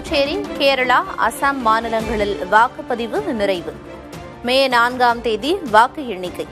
புதுச்சேரி, கேரளா, அசாம் மாநிலங்களில் வாக்குப்பதிவு நிறைவு. மே 4ஆம் தேதி வாக்கு எண்ணிக்கை.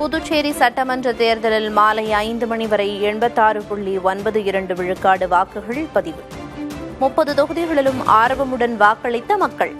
புதுச்சேரி சட்டமன்ற தேர்தலில் மாலை 5 மணி வரை 86.92 விழுக்காடு வாக்குகள் பதிவு. 30 தொகுதிகளிலும் ஆர்வமுடன் வாக்களித்த மக்கள்.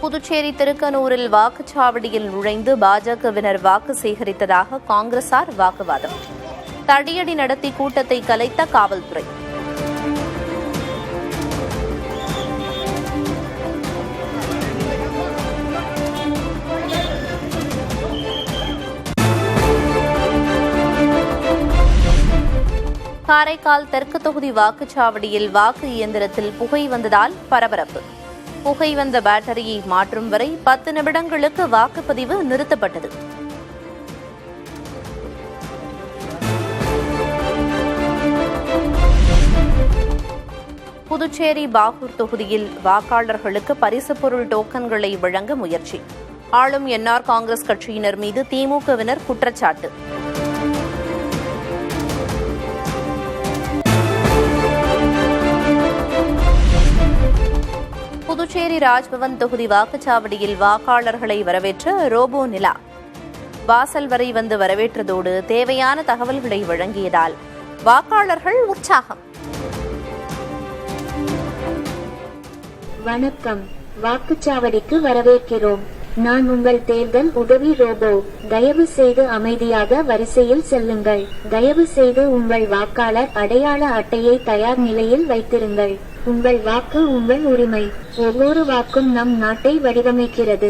புதுச்சேரி திருக்கனூரில் வாக்குச்சாவடியில் நுழைந்து பாஜகவினர் வாக்கு சேகரித்ததாக காங்கிரசார் வாக்குவாதம். தடியடி நடத்தி கூட்டத்தை கலைத்த காவல்துறை. காரைக்கால் தெற்கு தொகுதி வாக்குச்சாவடியில் வாக்கு இயந்திரத்தில் புகை வந்ததால் பரபரப்பு. புகை வந்த பேட்டரியை மாற்றும் வரை 10 நிமிடங்களுக்கு வாக்குப்பதிவு நிறுத்தப்பட்டது. புதுச்சேரி பாகூர் தொகுதியில் வாக்காளர்களுக்கு பரிசுப் பொருள் டோக்கன்களை வழங்க முயற்சி. ஆளும் என்ஆர் காங்கிரஸ் கட்சியினர் மீது திமுகவினர் குற்றச்சாட்டு. புதுச்சேரி ராஜ்பவன் தொகுதி வாக்குச்சாவடியில் வாக்காளர்களை வரவேற்ற ரோபோ நிலா வாசல் வரை வந்து வரவேற்றதோடு தேவையான தகவல்களை வழங்கியதால் வாக்காளர்கள் உற்சாகம். வணக்கம், வாக்குச்சாவடிக்கு வரவேற்கிறோம். நான் உங்கள் தேர்தல் உதவி ரோபோ. தயவு செய்து அமைதியாக வரிசையில் செல்லுங்கள். தயவு செய்து உங்கள் வாக்காளர் அடையாள அட்டையை தயார் நிலையில் வைத்திருங்கள். உங்கள் வாக்கு உங்கள் உரிமை. ஒவ்வொரு வாக்கும் நம் நாட்டை வடிவமைக்கிறது.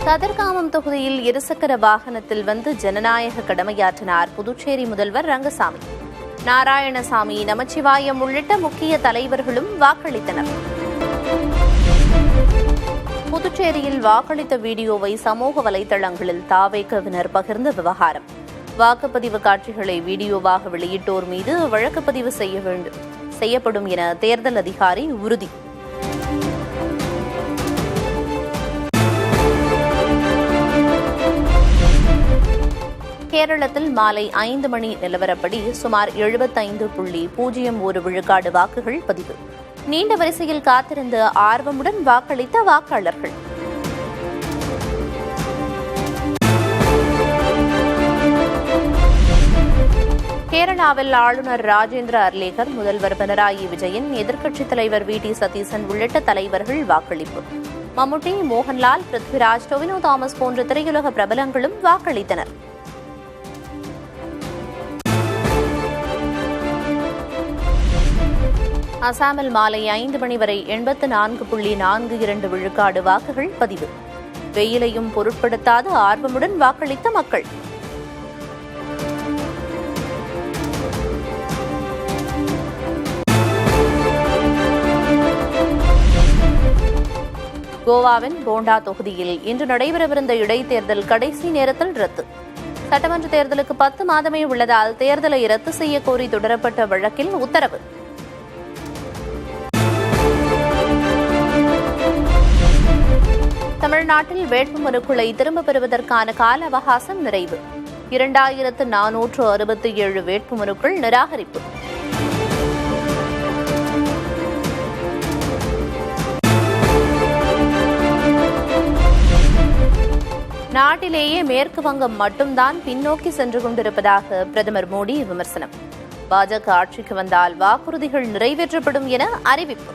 கதிர்காமம் தொகுதியில் இருசக்கர வாகனத்தில் வந்து ஜனநாயக கடமையாற்றினார் புதுச்சேரி முதல்வர் ரங்கசாமி. நாராயணசாமி, நமச்சிவாயம் உள்ளிட்ட முக்கிய தலைவர்களும் வாக்களித்தனர். புதுச்சேரியில் வாக்களித்த வீடியோவை சமூக வலைதளங்களில் தாவேகவினர் பகிர்ந்த விவகாரம். வாக்குப்பதிவு காட்சிகளை வீடியோவாக வெளியிட்டோர் மீது வழக்குப்பதிவு செய்யப்படும் என தேர்தல் அதிகாரி உறுதி. கேரளத்தில் மாலை 5 மணி நிலவரப்படி சுமார் 75.01 விழுக்காடு வாக்குகள் பதிவு. நீண்ட வரிசையில் காத்திருந்து ஆர்வமுடன் வாக்களித்த வாக்காளர்கள். கேரளாவில் ஆளுநர் ராஜேந்திர அர்லேகர், முதல்வர் பினராயி விஜயன், எதிர்க்கட்சித் தலைவர் வி.டி. சதீசன் உள்ளிட்ட தலைவர்கள் வாக்களிப்பு. மம்முட்டி, மோகன்லால், பிருத்விராஜ், டொவினோ தாமஸ் போன்ற திரையுலக பிரபலங்களும் வாக்களித்தனர். அசாமில் மாலை 5 மணி வரை 84.42 விழுக்காடு வாக்குகள் பதிவு. வெயிலையும் பொருட்படுத்தாது ஆர்வமுடன் வாக்களித்த மக்கள். கோவாவின் போண்டா தொகுதியில் இன்று நடைபெறவிருந்த இடைத்தேர்தல் கடைசி நேரத்தில் ரத்து. சட்டமன்ற தேர்தலுக்கு 10 மாதமே உள்ளதால் தேர்தலை ரத்து செய்ய கோரி தொடரப்பட்ட வழக்கில் உத்தரவு. தமிழ்நாட்டில் வேட்புமனுக்களை திரும்பப் பெறுவதற்கான கால அவகாசம் நிறைவு. 2467 வேட்புமனுக்கள் நிராகரிப்பு. நாட்டிலேயே மேற்கு வங்கம் மட்டும்தான் பின்னோக்கி சென்று கொண்டிருப்பதாக பிரதமர் மோடி விமர்சனம். பாஜக ஆட்சிக்கு வந்தால் வாக்குறுதிகள் நிறைவேற்றப்படும் என அறிவிப்பு.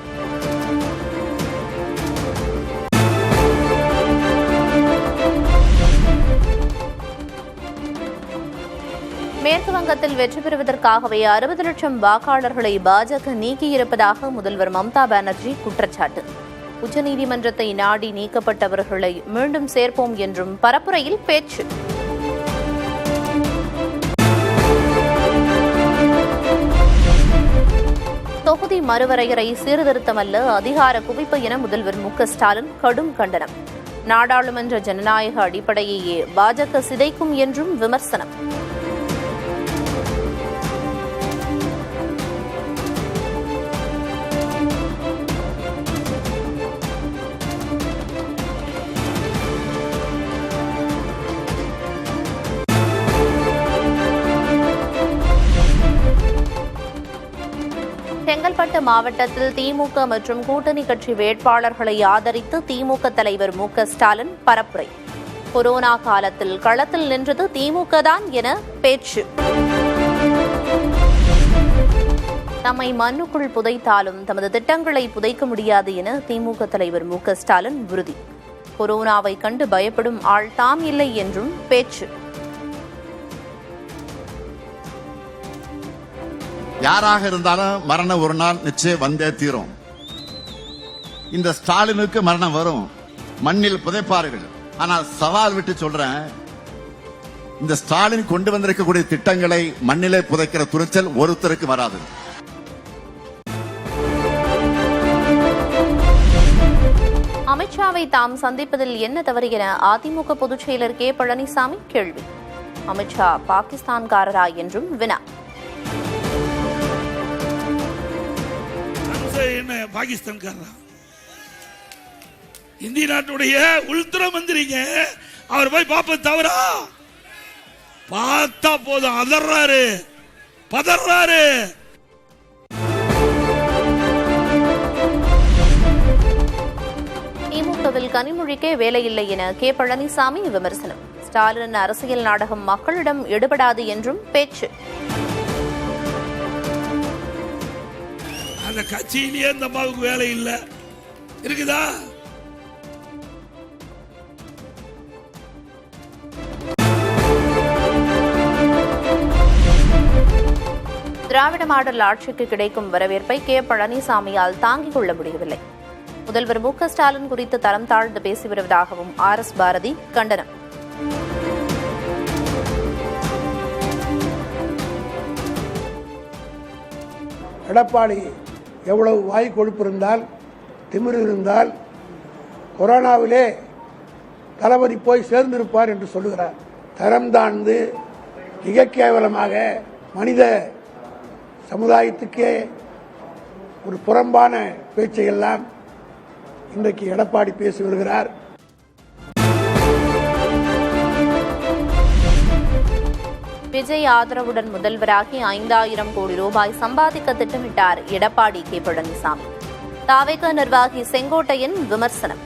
மேற்கு வங்கத்தில் வெற்றி பெறுவதற்காகவே 60 லட்சம் வாக்காளர்களை பாஜக நீக்கியிருப்பதாக முதல்வர் மம்தா பானர்ஜி குற்றச்சாட்டு. உச்சநீதிமன்றத்தை நாடி நீக்கப்பட்டவர்களை மீண்டும் சேர்ப்போம் என்றும் பரப்புரையில் பேச்சு. தொகுதி மறுவரையறை சீர்திருத்தமல்ல, அதிகார குவிப்பு என முதல்வர் மு.க.ஸ்டாலின் கடும் கண்டனம். நாடாளுமன்ற ஜனநாயக செங்கல்பட்டு மாவட்டத்தில் திமுக மற்றும் கூட்டணி கட்சி வேட்பாளர்களை ஆதரித்து திமுக தலைவர் மு.க.ஸ்டாலின் பரப்புரை. கொரோனா காலத்தில் களத்தில் நின்றது திமுக தான் என பேச்சு. தம்மை மண்ணுக்குள் புதைத்தாலும் தமது திட்டங்களை புதைக்க முடியாது என திமுக தலைவர் மு.க.ஸ்டாலின் உறுதி. கொரோனாவை கண்டு பயப்படும் ஆள் தாம் இல்லை என்றும் பேச்சு. யாராக இருந்தாலும் மரணம் ஒரு நாள் நிச்சயம் வந்தே தீரும். இந்த ஸ்டாலினுக்கு மரணம் வரும், மண்ணில் புதைப்பார்கள். ஆனால் சவால் விட்டு சொல்றேன், இந்த ஸ்டாலின் கொண்டு வந்திருக்கக்கூடிய திட்டங்களை மண்ணிலே புதைக்கிற துணிச்சல் ஒருத்தருக்கு வராது. அமித்ஷாவை தாம் சந்திப்பதில் என்ன தவறு என அதிமுக பொதுச் செயலர் கே. பழனிசாமி கேள்வி. அமித்ஷா பாகிஸ்தான்காரரா என்றும் வினா. என்ன பாகிஸ்தான்காரரா? இந்திய நாட்டுடைய உள்துறை மந்திரிங்க, அவர் போய் பார்ப்பது தவறா? பார்த்தா போதும் அதர்றாரு, பதறாரு. திமுகவில் கனிமொழிக்கே வேலையில்லை என கே. பழனிசாமி விமர்சனம். ஸ்டாலின் அரசியல் நாடகம் மக்களிடம் எடுபடாது என்றும் பேச்சு. அந்த கட்சியிலேயே இந்த அம்மாவுக்கு வேலை இல்ல இருக்குதா? திராவிட மாடல் ஆட்சிக்கு கிடைக்கும் வரவேற்பை கே. பழனிசாமியால் தாங்கிக் கொள்ள முடியவில்லை. முதல்வர் மு.க.ஸ்டாலின் குறித்து தரம் தாழ்ந்து பேசி வருவதாகவும் ஆர்.எஸ். பாரதி கண்டனம். எடப்பாடி எவ்வளவு வாய் கொழுப்பு இருந்தால், திமிரு இருந்தால் கொரோனாவிலே தளபதி போய் சேர்ந்திருப்பார் என்று சொல்லுகிறார். தரம் தாழ்ந்து மிக கேவலமாக மனித சமுதாயத்துக்கே ஒரு புறம்பான பேச்சையெல்லாம் இன்றைக்கு எடப்பாடி பேசி வருகிறார். விஜய் ஆதரவுடன் முதல்வராகி 5000 கோடி ரூபாய் சம்பாதிக்க திட்டமிட்டார் எடப்பாடி கே. பழனிசாமி. தாவேக நிர்வாகி செங்கோட்டையன் விமர்சனம்.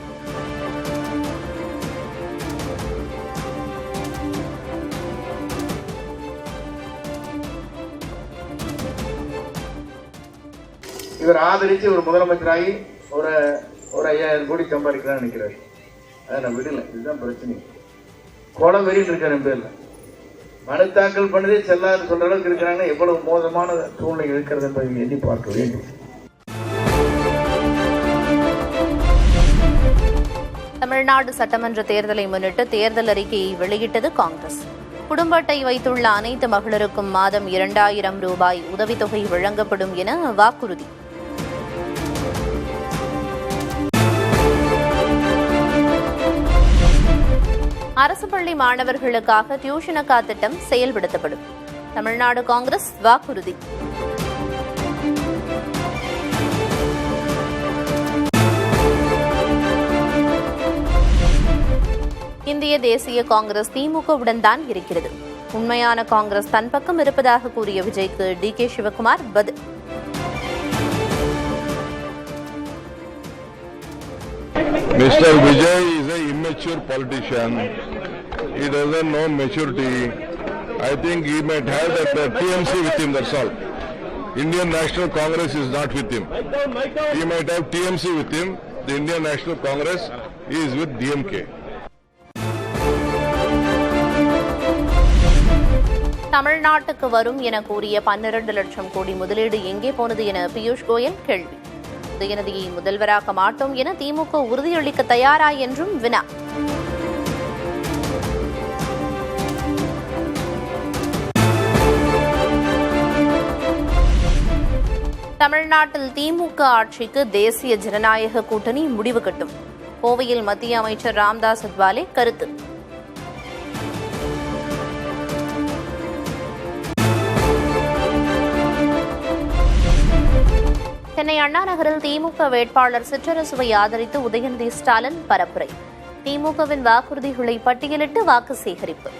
இவர் ஆதரிச்சு ஒரு முதலமைச்சராகி ஒரு 5000 கோடி சம்பாதிக்கிறான்னு நினைக்கிறாரு. அதை நான் விடல. இதுதான் பிரச்சனை. கோலம் வெறியில் இருக்காரு என் பேர்ல. மனு தாக்கல் பண்ணதே செல்லாது சொல்ற அளவுக்கு இருக்கிறாங்க. எவ்வளவு மோசமான சூழ்நிலை இருக்கிறது என்பதை எண்ணி பார்க்க வேண்டும். தமிழ்நாடு சட்டமன்ற தேர்தலை முன்னிட்டு தேர்தல் அறிக்கையை வெளியிட்டது காங்கிரஸ். குடும்ப அட்டை வைத்துள்ள அனைத்து மகளிருக்கும் மாதம் 2000 ரூபாய் உதவித்தொகை வழங்கப்படும் என வாக்குறுதி. அரசு பள்ளி மாணவர்களுக்காக டியூஷன் அக்கா திட்டம் செயல்படுத்தப்படும். தமிழ்நாடு காங்கிரஸ் வாக்குறுதி. இந்திய தேசிய காங்கிரஸ் திமுகவுடன் தான் இருக்கிறது. உண்மையான காங்கிரஸ் தன் பக்கம் இருப்பதாக கூறிய விஜய்க்கு டி.கே. சிவகுமார் பதில். Mr. Vijay is an immature politician. He doesn't know maturity. I think he might have that TMC with him, that's all. Indian National Congress is not with him. He might have TMC with him. The Indian National Congress is with DMK. தமிழ்நாட்டுக்கு வரும் என கூறிய 12 லட்சம் கோடி முதலீடு எங்கே போனது என பியூஷ் கோயல் கேள்வி. உதயநிதியை முதல்வராக்க மாட்டோம் என திமுக உறுதியளிக்க தயாரா என்றும் வினா. தமிழ்நாட்டில் திமுக ஆட்சிக்கு தேசிய ஜனநாயக கூட்டணி முடிவு கட்டும். கோவையில் மத்திய அமைச்சர் ராம்தாஸ் அத்வாலே கருத்து. சென்னை அண்ணா நகரில் திமுக வேட்பாளர் சிற்றரசுவை ஆதரித்து உதயநிதி ஸ்டாலின் பரப்புரை. திமுகவின் வாக்குறுதிகளை பட்டியலிட்டு வாக்கு சேகரிப்பு.